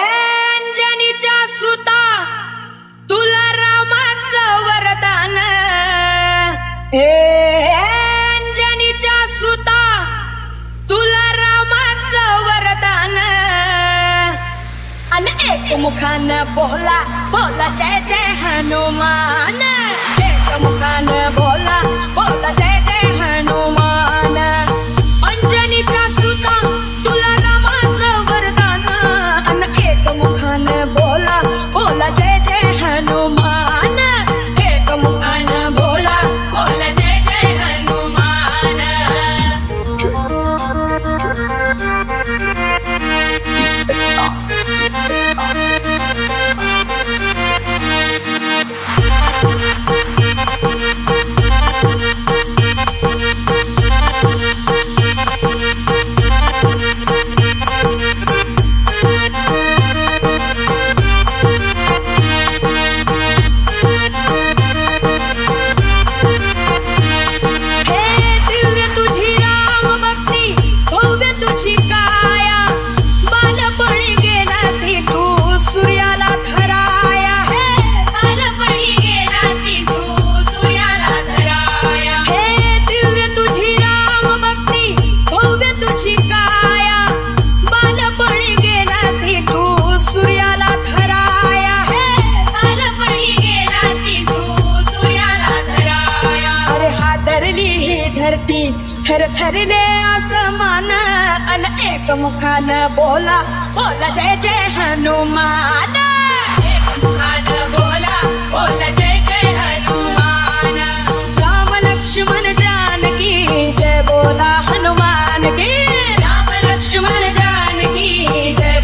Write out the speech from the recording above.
अंजनीच्या सुता तुला रामाचं वरदान अंजनीच्या सुता तुला रामाचं वरदान अन एक मुखान बोला बोला जय जय हनुमान एक मुखान बोला बोला जय जय हनुमान अंजनीच्या सुता तुला रामाचं वरदान अन एक मुखान बोला बोला जय जय हनुमान एक मुखान बोला बोला जय जय हनुमान धरती थर थरले आसमान अन एक मुखान बोला बोला जय जय हनुमान एक मुखान बोला बोला जय जय हनुमान राम लक्ष्मण जानकी जय बोला हनुमान की राम लक्ष्मण जानकी जय